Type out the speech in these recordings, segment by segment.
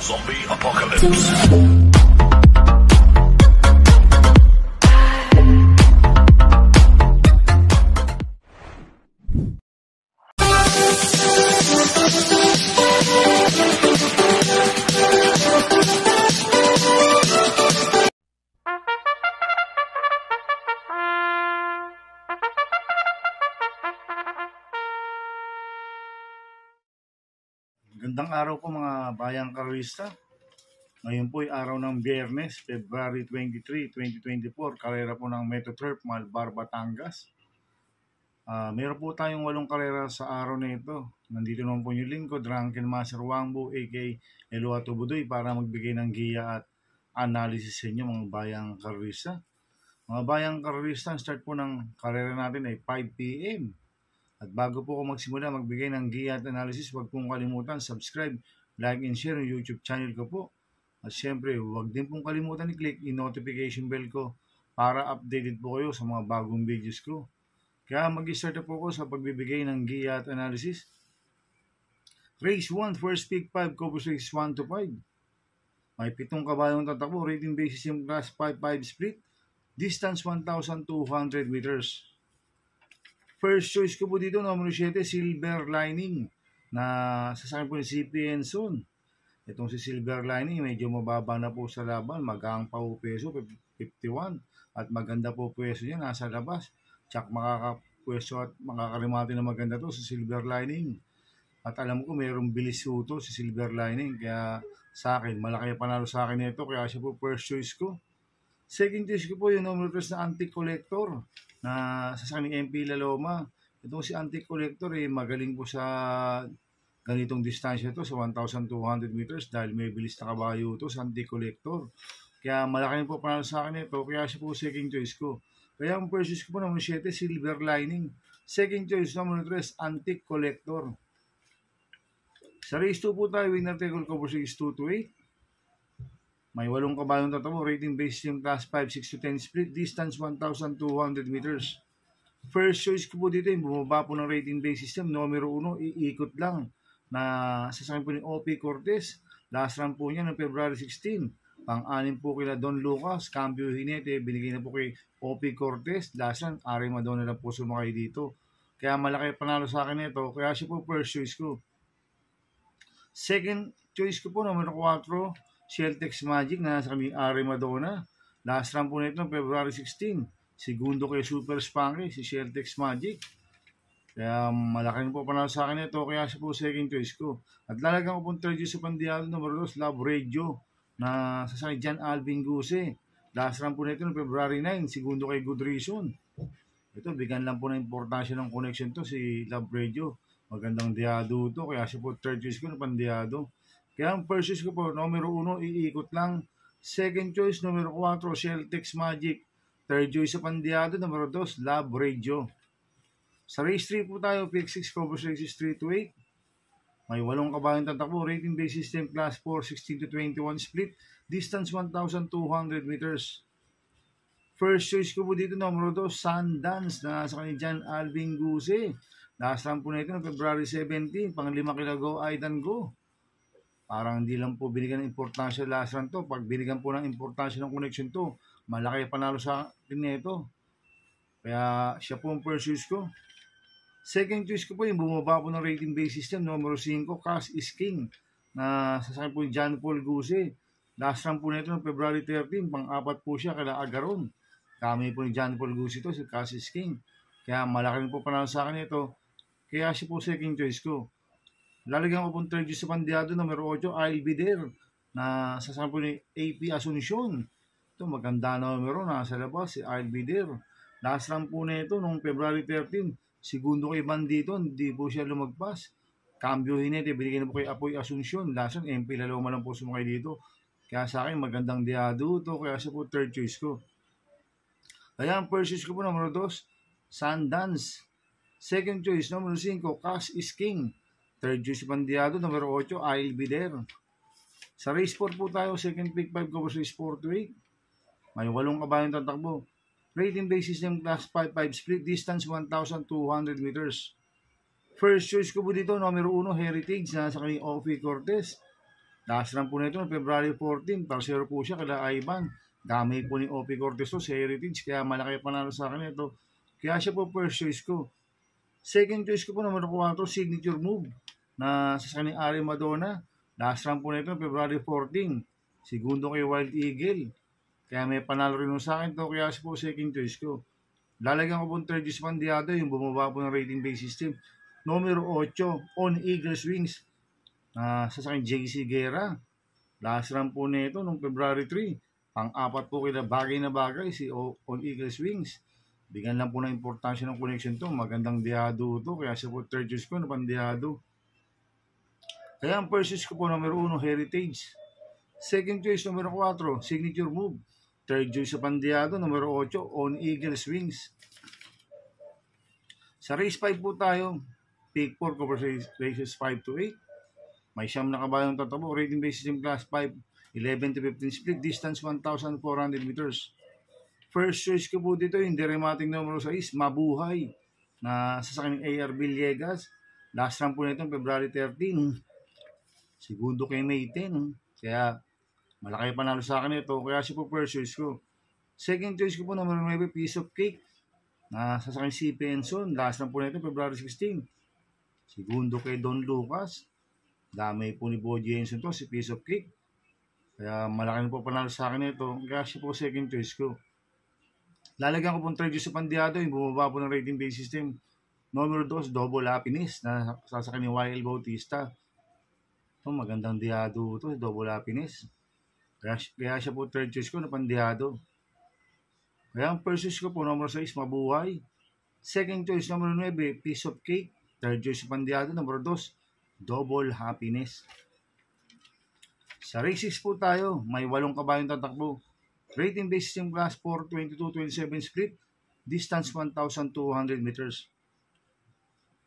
Zombie Apocalypse. Gandang araw po mga bayang karista. Ngayon po ay araw ng Biyernes, February 23, 2024. Karera po ng Metroturf, Malbar, Batangas. Meron po tayong 8 karera sa araw na ito. Nandito naman po yung lingkod, Drunken Master Wangbo, aka Eloa Tubudoy, para magbigay ng giya at analysis sa inyo mga bayang karista. Mga bayang karista, ang start po ng karera natin ay 5 PM. At bago po ako magsimula magbigay ng giya at analysis, huwag pong kalimutan subscribe, like and share yung YouTube channel ko po. At syempre, huwag din pong kalimutan i-click yung notification bell ko para updated po kayo sa mga bagong videos ko. Kaya mag-start na po ako sa pagbibigay ng giya at analysis. Race 1, first pick 5, Cobos Race 1 to 5. May 7 kabayong tatakbo, rating basis yung class 5-5 split, distance 1,200 meters. First choice ko po dito, numero 7, Silver Lining, na sasakyan po ni CP Enson. Itong si Silver Lining, medyo mababa na po sa laban, magang pa po peso, 51. At maganda po peso niya, nasa labas. Tsak makakapwesto at makakarimati na maganda to si Silver Lining. At alam ko, mayroong bilis po to si Silver Lining. Kaya sa akin, malaki panalo sa akin nito, kaya siya po first choice ko. Second choice ko po yung numero 3 na Antique Collector, na sasakyan ni MP Laloma. Itong si Antique Collector magaling po sa ganitong distansya ito sa 1,200 meters dahil may bilis na kabayo ito sa Antique Collector. Kaya malaki po panalo sa akin ito, kaya siya po second choice ko. Kaya ang first choice ko po numero 7, Silver Lining. Second choice numero 3, Antique Collector. Sa race 2 po tayo, winner take all Cobos Race 2 to 8. May 8 kabayong tatabo, rating based yung class 5, 6 to 10 split, distance 1,200 meters. First choice ko po dito, yung bumaba po ng rating based system, numero 1, iikot lang, na sasakyan po ni OP Cortez. Last run po niya ng February 16. Pang-anim po kila Don Lucas, Cambio Hinete, binigay na po kay OP Cortez. Last run, Ari Madonna lang po sumakay dito. Kaya malaki panalo sa akin ito, kaya siya po first choice ko. Second choice ko po, numero 4, Sheltex Magic na nasa kami Ari Madonna. Last run po nito February 16. Segundo kay Super Spunky, si Sheltex Magic. Kaya malaki po panalo sa akin ito, kaya siya po second choice ko. At lalagyan ko po third choice sa Pandiado, numero 2, Love Radio, na sasakay Jan Alvin Guse. Last run po nito February 9. Segundo kay Good Reason. Ito, bigyan lang po ng importansya ng connection to si Love Radio. Magandang diado to, kaya siya po third choice ko na Pandiado. Kaya ang first choice ko po, numero 1, iikot lang. Second choice, numero 4, Sheltex Magic. Third choice sa Pandiado, numero 2, Love Radio. Sa race 3 po tayo, pick 6, Cobos Races 3 to 8. May 8 kabayong tatakbo, rating based system class 4, 16 to 21 split, distance 1,200 meters. First choice ko po dito, numero 2, Sundance, na nasa kanil Alvin Guse. Last run po na ito, February 17, pang 5 kila Go, Aidan Go. Parang hindi lang po binigyan ng importansya last run to. Pag binigyan po ng importansya ng connection to, malaki panalo sa akin nito. Kaya siya po ang first choice ko. Second choice ko po yung bumaba po ng rating base system, numero 5, Cash is King, na sasakyan po yung John Paul Guse. Last run po nito ng February 13, pang-4 po siya kala Agaron. Kami po ni John Paul Guse ito, si Cash is King. Kaya malaki po panalo sa akin ito. Kaya siya po second choice ko. Lalagyan ko pong third choice sa Pandiado, numero 8, I'll Be There, na sasakyan po ni AP Asuncion. Ito, maganda numero, nasa labas, si I'll Be There. Last run po na ito, noong February 13, segundo kay Bandito, hindi po siya lumagpas. Cambio Hinete, binigyan na po kay Apoy Asuncion. Last run, MP Laloma lang po sumakay dito. Kaya sa akin, magandang diado ito, kaya siya po third choice ko. Kaya ang first choice ko po, numero 2, Sundance. Second choice, numero 5, Cash is King. Third choice Pandiado, numero 8, I'll Be There. Sa race 4 po tayo, second pick 5, Cobos Race 4 to 8. May 8 kabayong tatakbo. Rating basis ng class 5-5 split, distance 1,200 meters. First choice ko po dito, numero 1, Heritage, na sa kanyang OP Cortez. Last run po nito noong February 14, par-0 po siya kila Ivan. Damay po ni Opie Corteso sa Heritage, kaya malaki panalo sa akin ito. Kaya siya po first choice ko. Second choice ko po numero 4, Signature Move, na sa kanyang Ari Madonna. Last run po nito February 14. Segundo kay Wild Eagle. Kaya may panalo rin sa akin to, kaya siya po second choice ko. Lalagyan ko po ng third choice Pandiado, yung bumaba po ng rating base system. Numero 8, On Eagles Wings, na sa kanyang JC Guerra. Last run po nito noong February 3. Pang-apat po kaya bagay na bagay si On Eagles Wings. Bigyan lang po ng importansya ng connection to. Magandang diado to. Kaya siya po third choice ko na pandiado. Kaya ang first choice ko po numero 1, Heritage. Second choice numero 4, Signature Move. Third choice sa pandiado numero 8, On Eagles Wings. Sa race 5 po tayo. Pick 4 cover races 5 to 8. May siyam na kabayong tatabo. Rating basis in class 5. 11 to 15 split, distance 1,400 meters. First choice ko po dito yung deremating numero 6, Mabuhay, na sa kanyang AR Villegas. Last run po nito February 13. Segundo kay May 10. Kaya malaki panalo sa akin ito. Kaya siya po first choice ko. Second choice ko po numero 9, Piece of Cake, na sa kanyang CP Enson. Last run po nito February 16. Segundo kay Don Lucas. Damay po ni Bo Jensen to, si Piece of Cake. Kaya malaki po panalo sa akin ito. Kaya siya po second choice ko. Lalagyan ko pong third choice sa pandiado. Yung bumaba po ng rating base system. Numero 2, Double Happiness, na sasakyan ni YL Bautista. Ito, magandang diado ito, Double Happiness. Kaya siya po third choice ko na pandiado. Kaya ang first choice ko po, numero 6, Mabuhay. Second choice, numero 9, Piece of Cake. Third choice sa pandiado, numero 2, Double Happiness. Sa race 6 po tayo, may 8 kabayong tatakbo. Rating base system class 4, 22-27 split, distance 1,200 meters.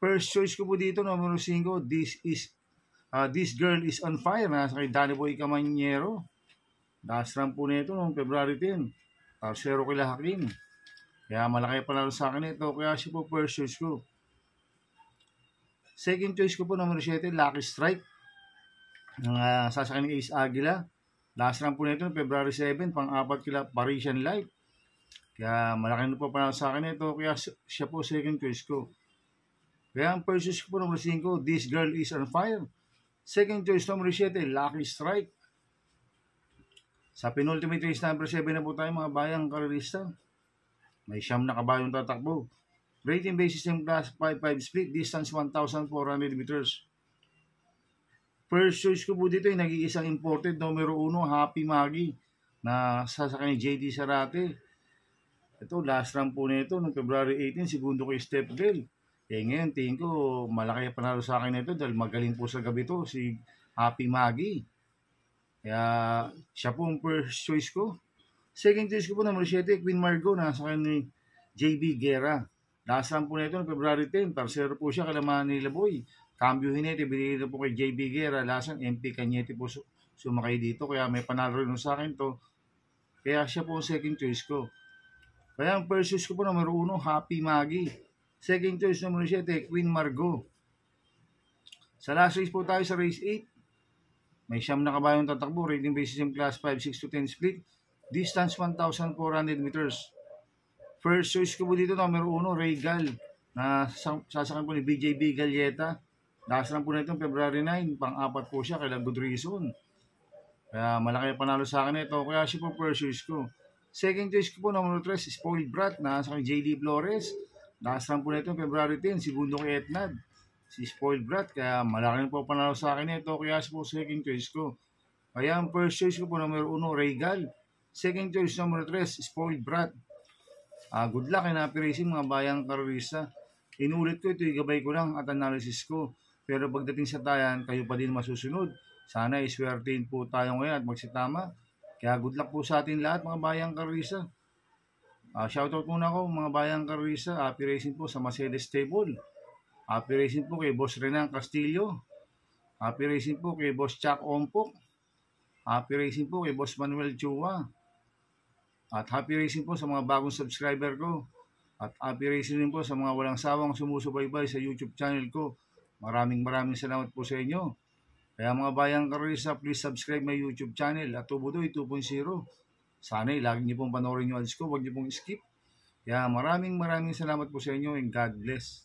First choice ko po dito, numero 5, This Girl is on Fire, na sa kay Danny Boy Camanyero. Last run po nito noong February 10. Par-0 kila Hakim. Kaya malaki panalo sa akin ito, kaya siya po first choice ko. Second choice ko po, numero 7, Lucky Strike, sasakyan ni Ace Aguila. Last run po nito February 7, pang-apat kila Parisian Light. Kaya malaki na po panalo sa akin ito, kaya siya po second choice ko. Kaya ang first choice ko po numero 5, This Girl is on Fire. Second choice numero 7, Lucky Strike. Sa penultimate race number 7 na po tayo mga bayang karerista. May siyam na kabayong tatakbo. Rating basis in class 5-5 split, distance 1,400 meters. First choice ko po dito yung nag-iisang imported numero 1, Happy Maggie, na sasakyan ni JD Sarate. Ito, last run po nito noong February 18, segundo kay Steph Bell. Ngayon, tingin ko malaki panalo sa akin ito dahil magaling po sa gabi to si Happy Maggie. Kaya siya po ang first choice ko. Second choice ko po numero 7, Queen Margot, na sasakyan ni JB Guerra. Last run po nito noong February 10, par-0 po siya kala Manila Boy. Cambio Hinete, binigay na po kay JB Guerra. Lasang MP Cañete po sumakay dito. Kaya may panalo rin sa akin to. Kaya siya po second choice ko. Kaya ang first choice ko po numero 1, Happy Maggie. Second choice numero 7, Queen Margot. Sa last race po tayo sa race 8. May siyam na kabayong tatakbo. Rating basis in class 5, 6 to 10 split. Distance 1,400 meters. First choice ko po dito numero 1, Regal, na sasakyan po ni BJB Galleta. Last run po na itong February 9, pang-apat po siya kay Good Reason. Kaya malaki panalo sa akin ito, kaya siya po first choice ko. Second choice ko po numero 3, Spoiled Brat, na sa JD Flores. Last run po na itong February 10, segundo kay Etnad, si Spoiled Brat. Kaya malaki po panalo sa akin ito, kaya siya po second choice ko. Kaya ang first choice ko po numero 1, Regal. Second choice numero 3, Spoiled Brat. Good luck and happy racing mga bayang karerista. Inulit ko ito, igabay ko lang at analysis ko. Pero pagdating sa tayan, kayo pa din masusunod. Sana iswertein po tayo ngayon at magsitama. Kaya good luck po sa atin lahat mga bayang karerista. Shoutout muna ko mga bayang karerista. Happy racing po sa Mercedes Stable. Happy racing po kay Boss Renan Castillo. Happy racing po kay Boss Chuck Ompok. Happy racing po kay Boss Manuel Chua. At happy racing po sa mga bagong subscriber ko. At happy racing din po sa mga walang sawang sumusubaybay sa YouTube channel ko. Maraming salamat po sa inyo. Kaya mga bayang karista, please subscribe my YouTube channel at Tubudoy 2.0. Sana'y lagi niyo pong panoorin yung ads ko, huwag niyo pong skip. Kaya maraming salamat po sa inyo and God bless.